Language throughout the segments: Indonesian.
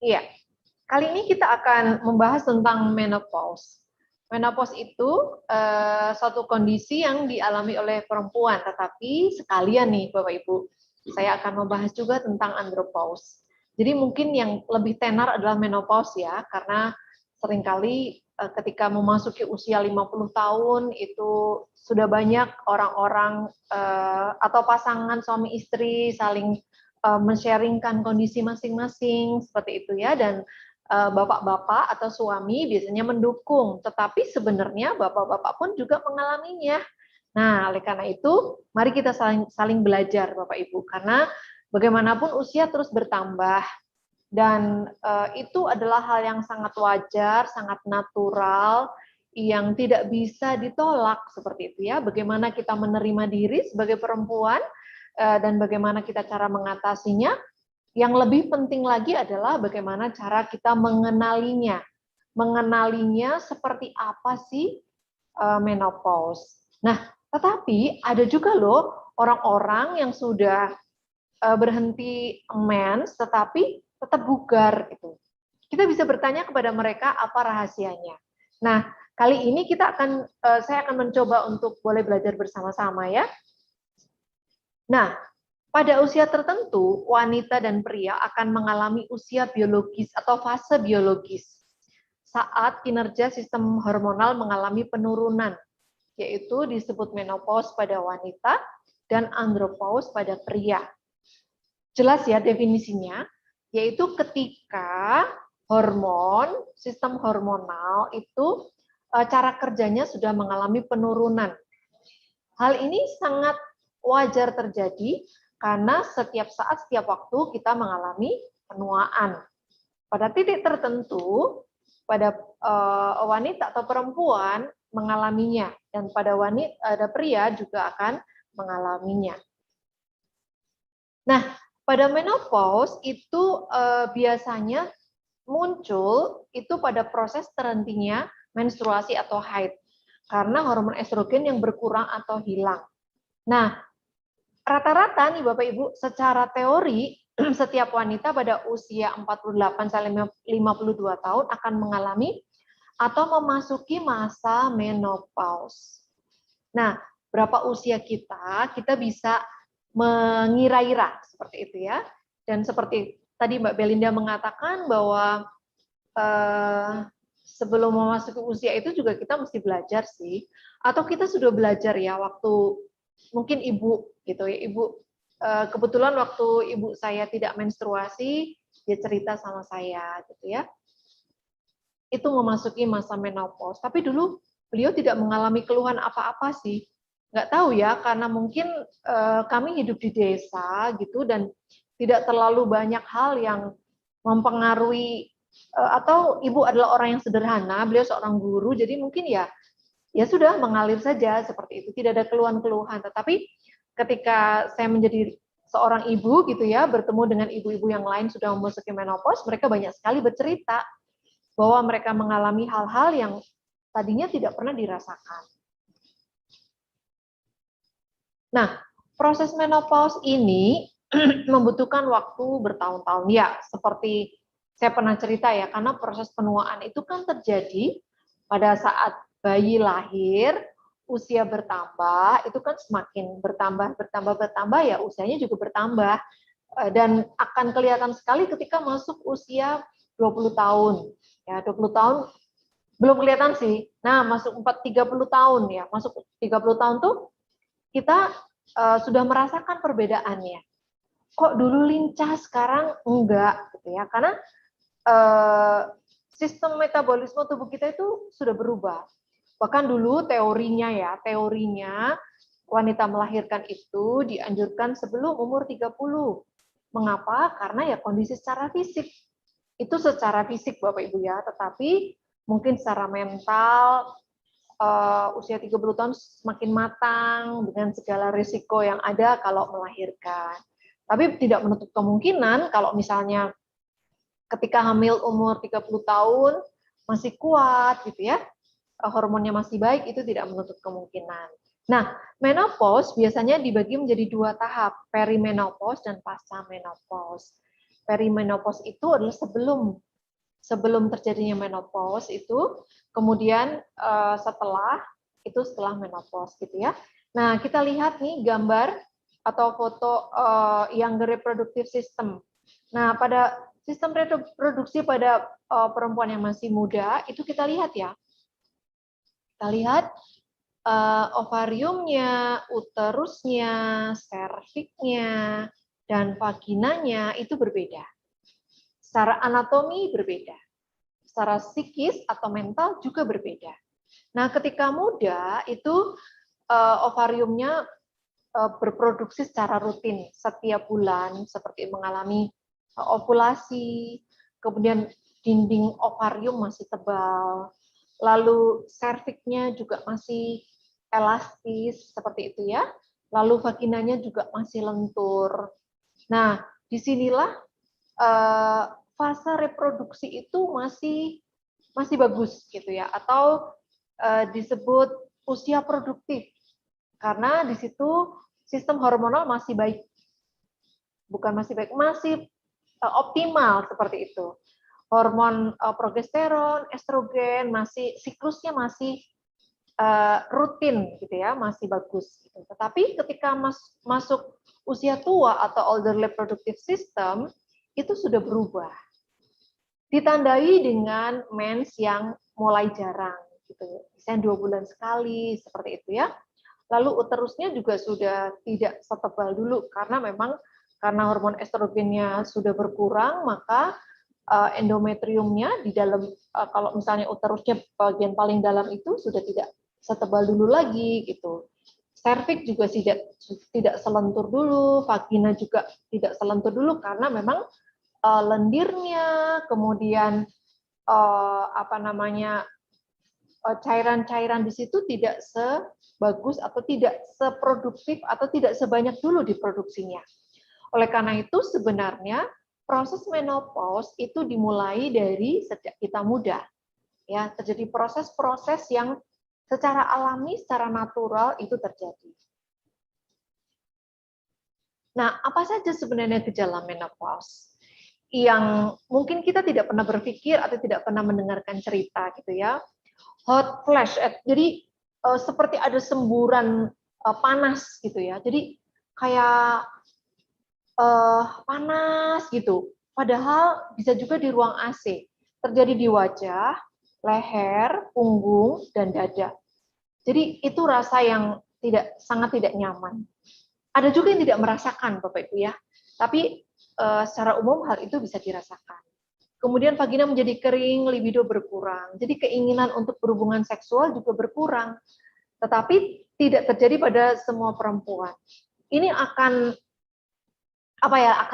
Iya, kali ini kita akan membahas tentang menopause. Menopause itu suatu kondisi yang dialami oleh perempuan, tetapi sekalian nih Bapak Ibu, saya akan membahas juga tentang andropause. Jadi mungkin yang lebih tenar adalah menopause ya, karena seringkali ketika memasuki usia 50 tahun itu sudah banyak orang-orang atau pasangan suami istri saling men-sharingkan kondisi masing-masing seperti itu ya, dan bapak-bapak atau suami biasanya mendukung, tetapi sebenarnya bapak-bapak pun juga mengalaminya. Nah, oleh karena itu, mari kita saling belajar Bapak Ibu, karena bagaimanapun usia terus bertambah, dan itu adalah hal yang sangat wajar, sangat natural, yang tidak bisa ditolak seperti itu ya. Bagaimana kita menerima diri sebagai perempuan, dan bagaimana kita cara mengatasinya. Yang lebih penting lagi adalah bagaimana cara kita mengenalinya. Mengenalinya seperti apa sih menopause. Nah, tetapi ada juga loh orang-orang yang sudah berhenti mens tetapi tetap bugar gitu. Kita bisa bertanya kepada mereka apa rahasianya. Nah, kali ini saya akan mencoba untuk boleh belajar bersama-sama ya. Nah, pada usia tertentu, wanita dan pria akan mengalami usia biologis atau fase biologis saat kinerja sistem hormonal mengalami penurunan, yaitu disebut menopause pada wanita dan andropause pada pria. Jelas ya definisinya, yaitu ketika sistem hormonal itu cara kerjanya sudah mengalami penurunan. Hal ini sangat wajar terjadi karena setiap saat, setiap waktu kita mengalami penuaan. Pada titik tertentu, pada wanita atau perempuan mengalaminya, dan pada pria juga akan mengalaminya. Nah, pada menopause itu biasanya muncul itu pada proses terhentinya menstruasi atau haid, karena hormon estrogen yang berkurang atau hilang. Nah, rata-rata nih Bapak Ibu, secara teori setiap wanita pada usia 48 sampai 52 tahun akan mengalami atau memasuki masa menopause. Nah, berapa usia kita bisa mengira-ira seperti itu ya. Dan seperti tadi Mbak Belinda mengatakan bahwa sebelum memasuki usia itu juga kita mesti belajar sih. Atau kita sudah belajar ya waktu mungkin ibu gitu ya, ibu kebetulan waktu ibu saya tidak menstruasi, dia cerita sama saya gitu ya. Itu memasuki masa menopause. Tapi dulu beliau tidak mengalami keluhan apa-apa sih. Nggak tahu ya, karena mungkin kami hidup di desa gitu dan tidak terlalu banyak hal yang mempengaruhi, atau ibu adalah orang yang sederhana, beliau seorang guru, jadi mungkin ya sudah mengalir saja seperti itu, tidak ada keluhan-keluhan. Tetapi ketika saya menjadi seorang ibu gitu ya, bertemu dengan ibu-ibu yang lain sudah memasuki menopause, mereka banyak sekali bercerita bahwa mereka mengalami hal-hal yang tadinya tidak pernah dirasakan. Nah, proses menopause ini membutuhkan waktu bertahun-tahun. Ya, seperti saya pernah cerita ya, karena proses penuaan itu kan terjadi pada saat bayi lahir, usia bertambah, itu kan semakin bertambah ya usianya juga bertambah. Dan akan kelihatan sekali ketika masuk usia 20 tahun. Ya, 20 tahun belum kelihatan sih. Nah, masuk 30 tahun ya, masuk 30 tahun tuh kita sudah merasakan perbedaannya. Kok dulu lincah, sekarang enggak gitu ya. Karena sistem metabolisme tubuh kita itu sudah berubah. Bahkan dulu teorinya wanita melahirkan itu dianjurkan sebelum umur 30. Mengapa? Karena ya kondisi secara fisik. Itu secara fisik Bapak Ibu ya, tetapi mungkin secara mental usia 30 tahun semakin matang dengan segala risiko yang ada kalau melahirkan. Tapi tidak menutup kemungkinan kalau misalnya ketika hamil umur 30 tahun masih kuat gitu ya, hormonnya masih baik, itu tidak menutup kemungkinan. Nah, menopause biasanya dibagi menjadi 2 tahap, perimenopause dan pasca menopause. Perimenopause itu adalah sebelum terjadinya menopause itu, kemudian setelah menopause gitu ya. Nah, kita lihat nih gambar atau foto younger reproductive system. Nah, pada sistem reproduksi pada perempuan yang masih muda itu kita lihat ya. Kita lihat ovariumnya, uterusnya, serviknya, dan vaginanya itu berbeda. Secara anatomi berbeda. Secara psikis atau mental juga berbeda. Nah, ketika muda itu ovariumnya berproduksi secara rutin setiap bulan, seperti mengalami ovulasi, kemudian dinding ovarium masih tebal, lalu serviknya juga masih elastis, seperti itu ya, lalu vaginanya juga masih lentur. Nah, disinilah fase reproduksi itu masih bagus gitu ya, atau disebut usia produktif, karena di situ sistem hormonal masih baik, bukan masih baik, masih optimal seperti itu. Hormon progesteron, estrogen masih siklusnya masih rutin gitu ya, masih bagus. Gitu. Tetapi ketika masuk usia tua atau older reproductive system itu sudah berubah, ditandai dengan mens yang mulai jarang, gitu. Misalnya 2 bulan sekali, seperti itu ya. Lalu uterusnya juga sudah tidak setebal dulu karena memang karena hormon estrogennya sudah berkurang, maka endometriumnya di dalam kalau misalnya uterusnya bagian paling dalam itu sudah tidak setebal dulu lagi gitu. Serviks juga tidak selentur dulu, vagina juga tidak selentur dulu karena memang lendirnya, kemudian cairan-cairan di situ tidak sebagus atau tidak seproduktif atau tidak sebanyak dulu diproduksinya. Oleh karena itu sebenarnya proses menopause itu dimulai dari sejak kita muda. Ya, terjadi proses-proses yang secara alami, secara natural itu terjadi. Nah, apa saja sebenarnya gejala menopause yang mungkin kita tidak pernah berpikir atau tidak pernah mendengarkan cerita gitu ya. Hot flash, jadi seperti ada semburan panas gitu ya. Jadi kayak panas gitu. Padahal bisa juga di ruang AC. Terjadi di wajah, leher, punggung, dan dada. Jadi itu rasa yang sangat tidak nyaman. Ada juga yang tidak merasakan, Bapak Ibu ya. Tapi secara umum hal itu bisa dirasakan. Kemudian vagina menjadi kering, libido berkurang. Jadi keinginan untuk berhubungan seksual juga berkurang. Tetapi tidak terjadi pada semua perempuan. Ini akan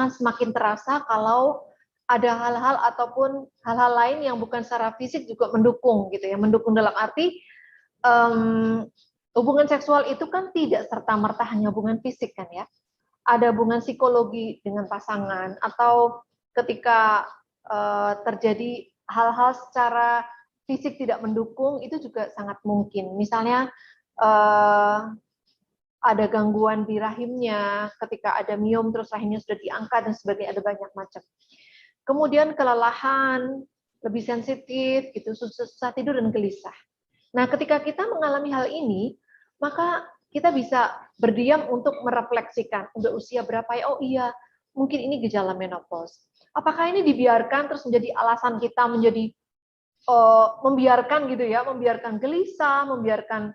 semakin terasa kalau ada hal-hal ataupun hal-hal lain yang bukan secara fisik juga mendukung gitu ya. Mendukung dalam arti hubungan seksual itu kan tidak serta-merta hanya hubungan fisik kan ya. Ada hubungan psikologi dengan pasangan atau ketika terjadi hal-hal secara fisik tidak mendukung itu juga sangat mungkin. Misalnya ada gangguan di rahimnya, ketika ada miom terus rahimnya sudah diangkat dan sebagainya, ada banyak macam. Kemudian kelelahan, lebih sensitif, gitu, susah tidur dan gelisah. Nah, ketika kita mengalami hal ini, maka kita bisa berdiam untuk merefleksikan, udah usia berapa ya? Oh iya, mungkin ini gejala menopause. Apakah ini dibiarkan terus menjadi alasan kita menjadi membiarkan gitu ya, membiarkan gelisah, membiarkan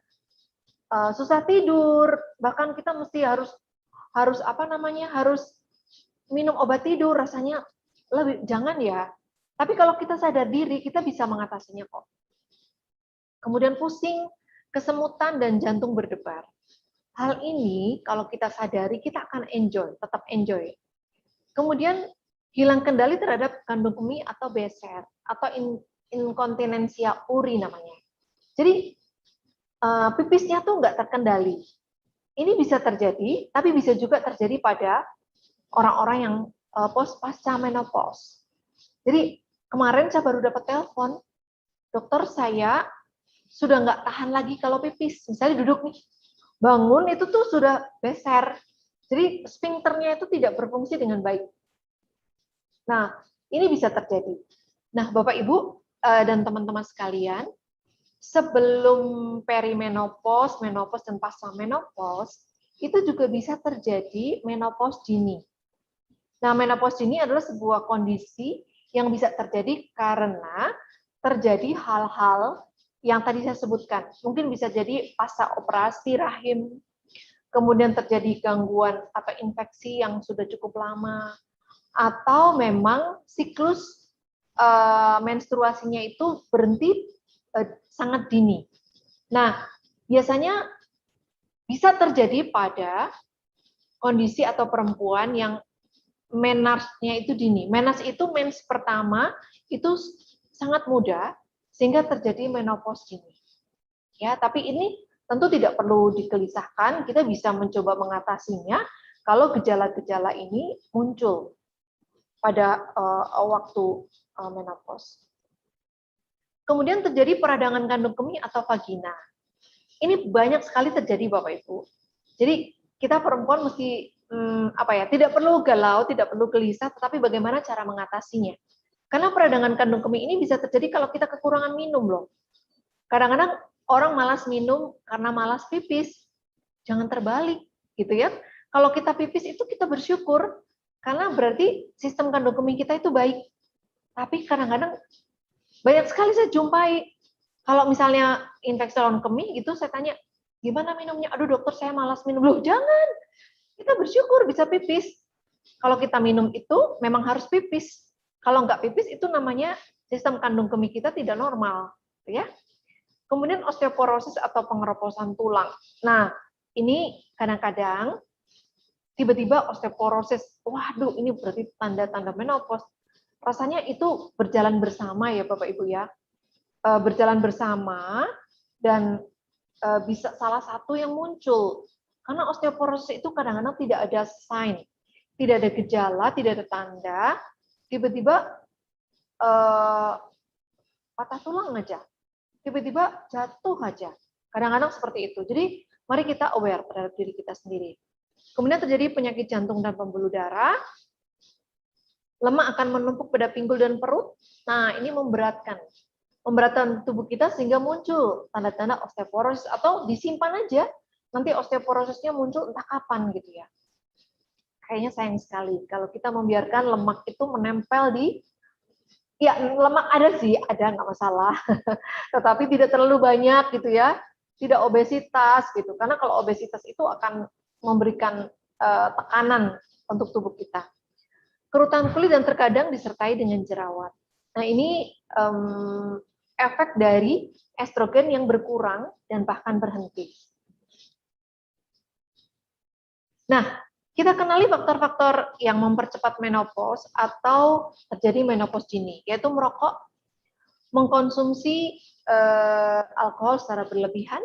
susah tidur, bahkan kita mesti harus minum obat tidur, rasanya jangan ya. Tapi kalau kita sadar diri, kita bisa mengatasinya kok. Kemudian pusing, kesemutan, dan jantung berdebar. Hal ini kalau kita sadari, kita akan tetap enjoy. Kemudian hilang kendali terhadap kandung kemih atau beser, atau inkontinensia uri namanya. Jadi pipisnya tuh nggak terkendali. Ini bisa terjadi, tapi bisa juga terjadi pada orang-orang yang pasca menopause. Jadi kemarin saya baru dapat telepon, dokter saya sudah nggak tahan lagi kalau pipis. Misalnya duduk nih, bangun itu tuh sudah beser. Jadi sphincternya itu tidak berfungsi dengan baik. Nah, ini bisa terjadi. Nah, Bapak Ibu dan teman-teman sekalian, sebelum perimenopause, menopause dan pasca menopause, itu juga bisa terjadi menopause dini. Nah, menopause dini adalah sebuah kondisi yang bisa terjadi karena terjadi hal-hal yang tadi saya sebutkan. Mungkin bisa jadi pasca operasi rahim, kemudian terjadi gangguan atau infeksi yang sudah cukup lama, atau memang siklus menstruasinya itu berhenti sangat dini. Nah, biasanya bisa terjadi pada kondisi atau perempuan yang menarche-nya itu dini. Menas itu mens pertama itu sangat muda sehingga terjadi menopause dini. Ya, tapi ini tentu tidak perlu digelisahkan, kita bisa mencoba mengatasinya kalau gejala-gejala ini muncul pada waktu menopause. Kemudian terjadi peradangan kandung kemih atau vagina. Ini banyak sekali terjadi Bapak Ibu. Jadi kita perempuan mesti tidak perlu galau, tidak perlu gelisah, tetapi bagaimana cara mengatasinya. Karena peradangan kandung kemih ini bisa terjadi kalau kita kekurangan minum loh. Kadang-kadang orang malas minum karena malas pipis. Jangan terbalik, gitu ya. Kalau kita pipis itu kita bersyukur, karena berarti sistem kandung kemih kita itu baik. Tapi kadang-kadang banyak sekali saya jumpai, kalau misalnya infeksi saluran kemih, itu saya tanya, gimana minumnya? Aduh dokter, saya malas minum. Loh jangan, kita bersyukur bisa pipis. Kalau kita minum itu memang harus pipis. Kalau nggak pipis itu namanya sistem kandung kemih kita tidak normal, ya. Kemudian osteoporosis atau pengeroposan tulang. Nah, ini kadang-kadang tiba-tiba osteoporosis. Waduh, ini berarti tanda-tanda menopause. Rasanya itu berjalan bersama ya Bapak Ibu ya. Berjalan bersama dan bisa salah satu yang muncul. Karena osteoporosis itu kadang-kadang tidak ada sign, tidak ada gejala, tidak ada tanda, tiba-tiba patah tulang aja, tiba-tiba jatuh aja. Kadang-kadang seperti itu. Jadi mari kita aware terhadap diri kita sendiri. Kemudian terjadi penyakit jantung dan pembuluh darah, lemak akan menumpuk pada pinggul dan perut. Nah, ini memberatkan tubuh kita sehingga muncul tanda-tanda osteoporosis atau disimpan aja. Nanti osteoporosisnya muncul entah kapan gitu ya. Kayaknya sayang sekali kalau kita membiarkan lemak itu menempel di, ya lemak ada sih, ada nggak masalah. Tetapi tidak terlalu banyak gitu ya. Tidak obesitas gitu. Karena kalau obesitas itu akan memberikan tekanan untuk tubuh kita. Kerutan kulit dan terkadang disertai dengan jerawat. Nah ini efek dari estrogen yang berkurang dan bahkan berhenti. Nah, kita kenali faktor-faktor yang mempercepat menopause atau terjadi menopause dini, yaitu merokok, mengkonsumsi alkohol secara berlebihan,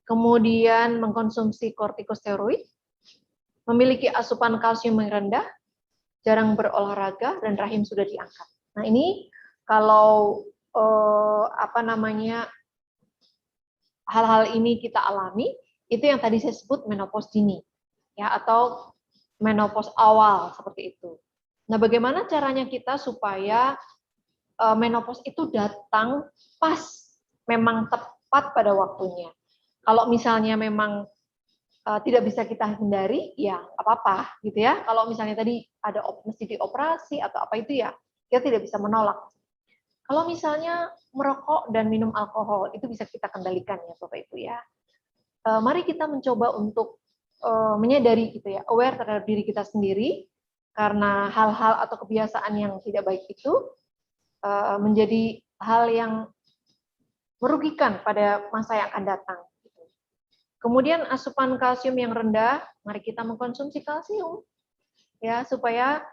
kemudian mengkonsumsi kortikosteroid, memiliki asupan kalsium yang rendah, jarang berolahraga, dan rahim sudah diangkat. Nah ini kalau hal-hal ini kita alami, itu yang tadi saya sebut menopause dini, ya, atau menopause awal seperti itu. Nah, bagaimana caranya kita supaya menopause itu datang pas, memang tepat pada waktunya. Kalau misalnya memang tidak bisa kita hindari, ya apa-apa gitu ya. Kalau misalnya tadi ada mesti dioperasi atau apa itu ya, kita tidak bisa menolak. Kalau misalnya merokok dan minum alkohol, itu bisa kita kendalikan ya Bapak Ibu ya. Mari kita mencoba untuk menyadari gitu ya, aware terhadap diri kita sendiri, karena hal-hal atau kebiasaan yang tidak baik itu menjadi hal yang merugikan pada masa yang akan datang. Kemudian asupan kalsium yang rendah, mari kita mengkonsumsi kalsium ya supaya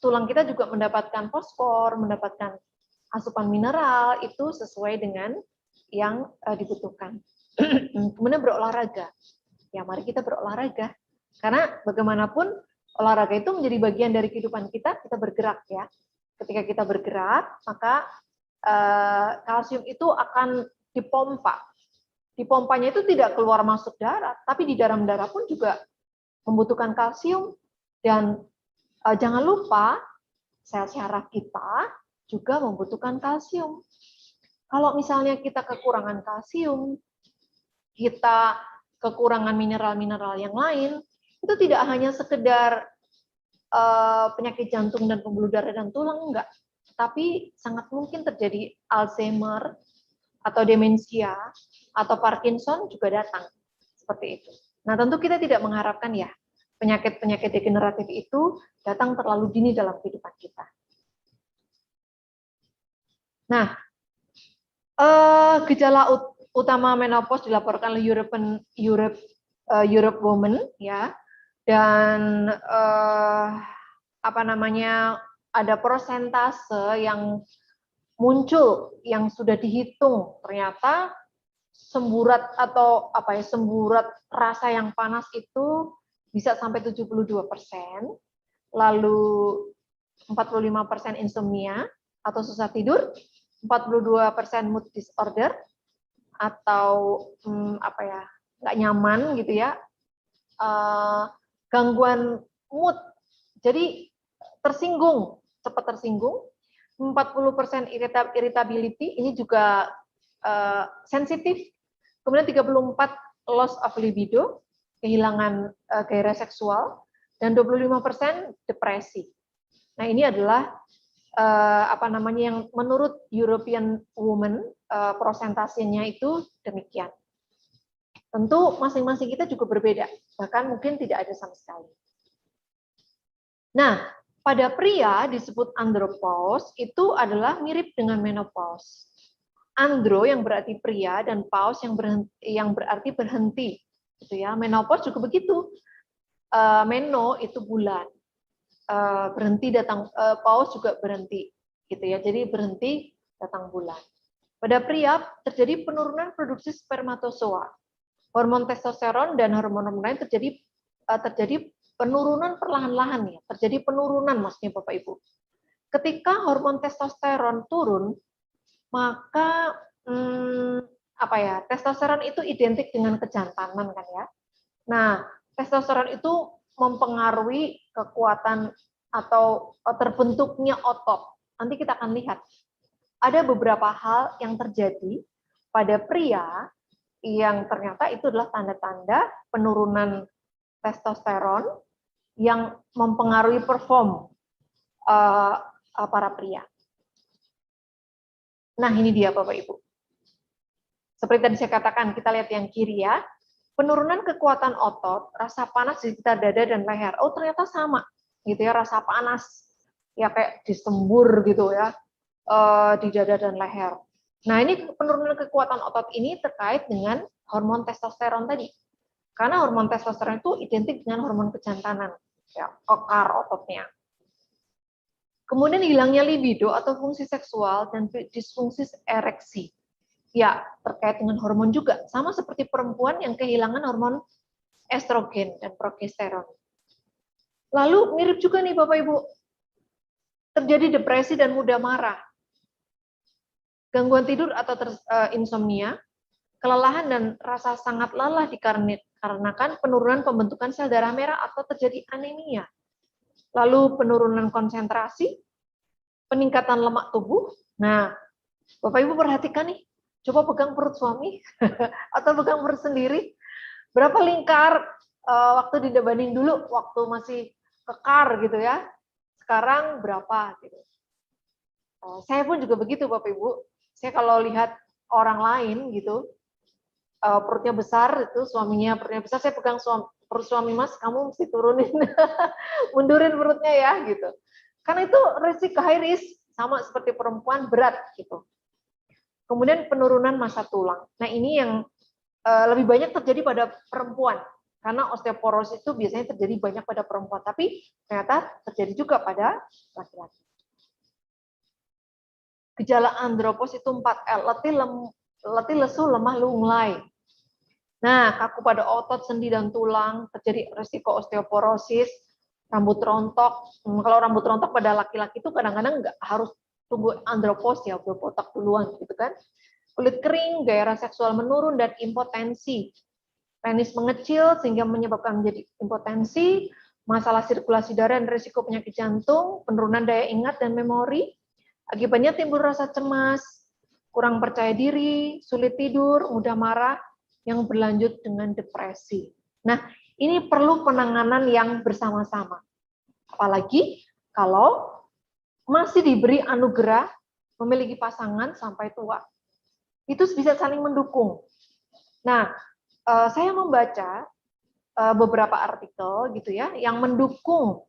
tulang kita juga mendapatkan fosfor, mendapatkan asupan mineral itu sesuai dengan yang dibutuhkan. Kemudian berolahraga. Ya, mari kita berolahraga. Karena bagaimanapun olahraga itu menjadi bagian dari kehidupan kita bergerak ya. Ketika kita bergerak, maka kalsium itu akan dipompa. Dipompanya itu tidak keluar masuk darah, tapi di dalam darah pun juga membutuhkan kalsium dan Jangan lupa sel syaraf kita juga membutuhkan kalsium. Kalau misalnya kita kekurangan kalsium, kita kekurangan mineral-mineral yang lain, itu tidak hanya sekedar penyakit jantung dan pembuluh darah dan tulang, enggak. Tapi sangat mungkin terjadi Alzheimer, atau demensia, atau Parkinson juga datang. Seperti itu. Nah, tentu kita tidak mengharapkan ya, penyakit-penyakit degeneratif itu datang terlalu dini dalam kehidupan kita. Nah, gejala utama menopause dilaporkan oleh Europe Women ya, dan ada persentase yang muncul yang sudah dihitung, ternyata semburat rasa yang panas itu bisa sampai 72%, lalu 45% insomnia atau susah tidur, 42% mood disorder atau nggak nyaman gitu ya, gangguan mood, jadi cepat tersinggung, 40% irritability, ini juga sensitif, kemudian 34% loss of libido, kehilangan gairah seksual, dan 25% depresi. Nah, ini adalah yang menurut European Women prosentasenya itu demikian. Tentu masing-masing kita juga berbeda, bahkan mungkin tidak ada sama sekali. Nah, pada pria disebut andropause itu adalah mirip dengan menopause. Andro yang berarti pria dan pause yang berarti berhenti, gitu ya. Menopause juga begitu. Meno itu bulan, berhenti datang, pause juga berhenti, gitu ya. Jadi berhenti datang bulan. Pada pria terjadi penurunan produksi spermatozoa, hormon testosteron dan hormon lain terjadi penurunan perlahan-lahan ya, terjadi penurunan maksudnya Bapak Ibu. Ketika hormon testosteron turun, maka testosteron itu identik dengan kejantanan kan ya. Nah, testosteron itu mempengaruhi kekuatan atau terbentuknya otot. Nanti kita akan lihat. Ada beberapa hal yang terjadi pada pria yang ternyata itu adalah tanda-tanda penurunan testosteron yang mempengaruhi perform para pria. Nah, ini dia Bapak Ibu. Seperti tadi saya katakan, kita lihat yang kiri ya. Penurunan kekuatan otot, rasa panas di sekitar dada dan leher. Oh, ternyata sama. Gitu ya, rasa panas. Ya kayak disembur gitu ya, di dada dan leher. Nah, ini penurunan kekuatan otot ini terkait dengan hormon testosteron tadi. Karena hormon testosteron itu identik dengan hormon kejantanan. Ya, kekar ototnya. Kemudian hilangnya libido atau fungsi seksual dan disfungsi ereksi. Ya, terkait dengan hormon juga. Sama seperti perempuan yang kehilangan hormon estrogen dan progesteron. Lalu mirip juga nih Bapak Ibu. Terjadi depresi dan mudah marah. Gangguan tidur atau insomnia, kelelahan dan rasa sangat lelah dikarenakan penurunan pembentukan sel darah merah atau terjadi anemia. Lalu penurunan konsentrasi, peningkatan lemak tubuh. Nah, Bapak Ibu perhatikan nih, coba pegang perut suami atau pegang perut sendiri. Berapa lingkar waktu dibanding dulu waktu masih kekar gitu ya. Sekarang berapa gitu. Saya pun juga begitu Bapak Ibu. Saya kalau lihat orang lain gitu, perutnya besar, itu suaminya perutnya besar, saya pegang perut suami, Mas, kamu mesti turunin, mundurin perutnya ya, gitu. Karena itu risiko high risk, sama seperti perempuan berat, gitu. Kemudian penurunan massa tulang. Nah, ini yang lebih banyak terjadi pada perempuan, karena osteoporosis itu biasanya terjadi banyak pada perempuan, tapi ternyata terjadi juga pada laki-laki. Gejala andropause itu 4L, letih, lesu, lemah, lunglai. Nah, kaku pada otot, sendi, dan tulang, terjadi risiko osteoporosis, rambut rontok. Kalau rambut rontok pada laki-laki itu kadang-kadang nggak harus tunggu andropause ya, udah botak duluan gitu kan. Kulit kering, gairah seksual menurun, dan impotensi. Penis mengecil sehingga menyebabkan menjadi impotensi, masalah sirkulasi darah dan risiko penyakit jantung, penurunan daya ingat dan memori. Akibatnya timbul rasa cemas, kurang percaya diri, sulit tidur, mudah marah, yang berlanjut dengan depresi. Nah, ini perlu penanganan yang bersama-sama. Apalagi kalau masih diberi anugerah memiliki pasangan sampai tua. Itu bisa saling mendukung. Nah, saya membaca beberapa artikel gitu ya yang mendukung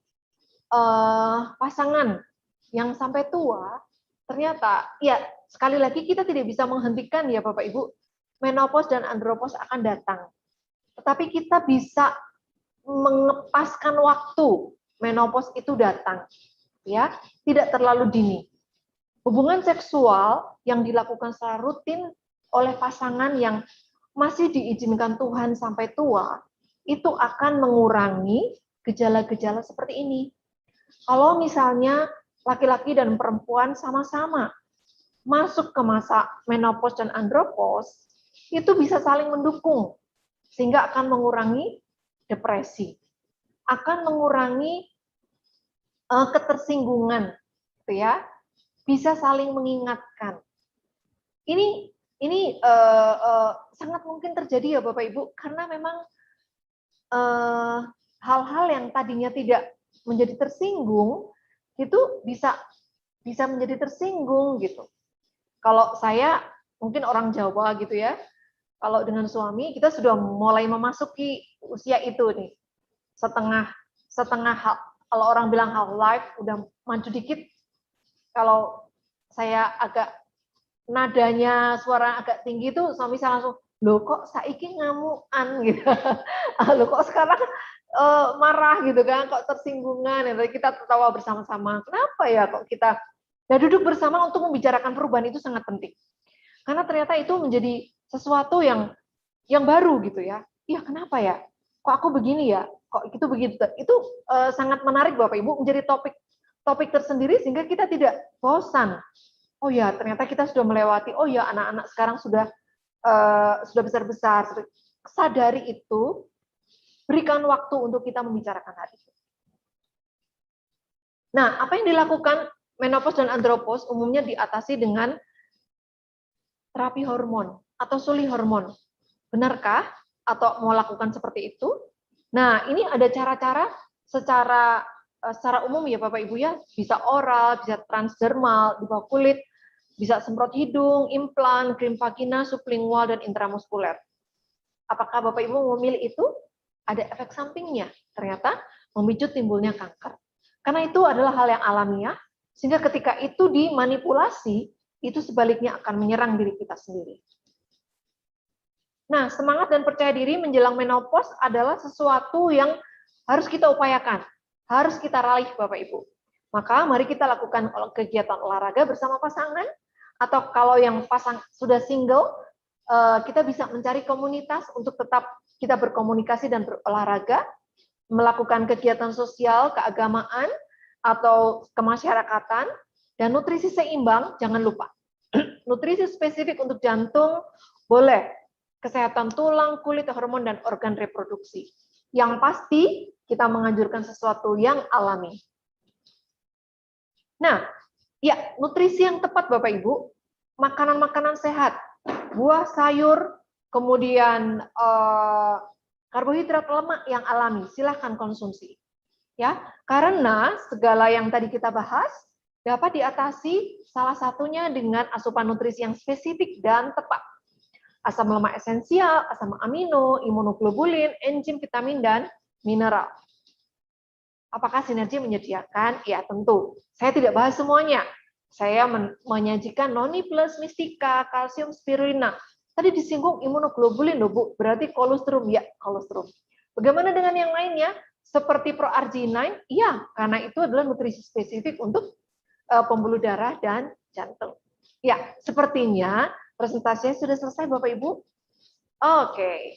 pasangan yang sampai tua. Ternyata ya sekali lagi kita tidak bisa menghentikan ya Bapak Ibu, menopause dan andropause akan datang. Tetapi kita bisa mengepaskan waktu menopause itu datang, ya, tidak terlalu dini. Hubungan seksual yang dilakukan secara rutin oleh pasangan yang masih diizinkan Tuhan sampai tua, itu akan mengurangi gejala-gejala seperti ini. Kalau misalnya laki-laki dan perempuan sama-sama masuk ke masa menopause dan andropause, itu bisa saling mendukung, sehingga akan mengurangi depresi, akan mengurangi ketersinggungan, gitu ya, bisa saling mengingatkan. Ini sangat mungkin terjadi ya Bapak Ibu, karena memang hal-hal yang tadinya tidak menjadi tersinggung itu bisa menjadi tersinggung gitu. Kalau saya mungkin orang Jawa gitu ya, kalau dengan suami kita sudah mulai memasuki usia itu nih, setengah kalau orang bilang half life udah maju dikit. Kalau saya agak nadanya suara agak tinggi tuh suami saya langsung, loh kok saiki ngamuan gitu. Loh kok sekarang marah gitu kan, kok tersinggungan, ya kita tertawa bersama-sama. Kenapa ya kok kita duduk bersama untuk membicarakan perubahan itu sangat penting. Karena ternyata itu menjadi sesuatu yang baru gitu ya. Iya, kenapa ya? Kok aku begini ya? Kok itu begitu? Itu sangat menarik Bapak Ibu, menjadi topik tersendiri sehingga kita tidak bosan. Oh ya, ternyata kita sudah melewati. Oh ya, anak-anak sekarang sudah besar-besar. Sadari itu, berikan waktu untuk kita membicarakan hal itu. Nah, apa yang dilakukan menopause dan andropause umumnya diatasi dengan terapi hormon atau suli hormon. Benarkah? Atau mau lakukan seperti itu? Nah, ini ada cara-cara secara umum ya Bapak Ibu ya, bisa oral, bisa transdermal, di bawah kulit, bisa semprot hidung, implan, krim vagina, sublingual, dan intramuskuler. Apakah Bapak Ibu memilih itu? Ada efek sampingnya. Ternyata memicu timbulnya kanker. Karena itu adalah hal yang alamiah, sehingga ketika itu dimanipulasi, itu sebaliknya akan menyerang diri kita sendiri. Nah, semangat dan percaya diri menjelang menopause adalah sesuatu yang harus kita upayakan, harus kita raih Bapak Ibu. Maka mari kita lakukan kegiatan olahraga bersama pasangan, atau kalau yang pasang sudah single, kita bisa mencari komunitas untuk tetap kita berkomunikasi dan berolahraga, melakukan kegiatan sosial, keagamaan, atau kemasyarakatan, dan nutrisi seimbang, jangan lupa. Nutrisi spesifik untuk jantung, boleh. Kesehatan tulang, kulit, hormon, dan organ reproduksi. Yang pasti, kita menganjurkan sesuatu yang alami. Nah, ya, nutrisi yang tepat Bapak Ibu, makanan-makanan sehat, buah, sayur, kemudian karbohidrat, lemak yang alami, silahkan konsumsi. Ya, karena segala yang tadi kita bahas dapat diatasi salah satunya dengan asupan nutrisi yang spesifik dan tepat. Asam lemak esensial, asam amino, imunoglobulin, enzim, vitamin, dan mineral. Apakah sinergi menyediakan? Ya, tentu. Saya tidak bahas semuanya. Saya menyajikan noni plus mistika, kalsium, spirulina. Tadi disinggung imunoglobulin loh, Bu. Berarti kolostrum. Ya, kolostrum. Bagaimana dengan yang lainnya? Seperti proarginine? Iya, karena itu adalah nutrisi spesifik untuk pembuluh darah dan jantung. Ya, sepertinya presentasinya sudah selesai Bapak Ibu. Oke.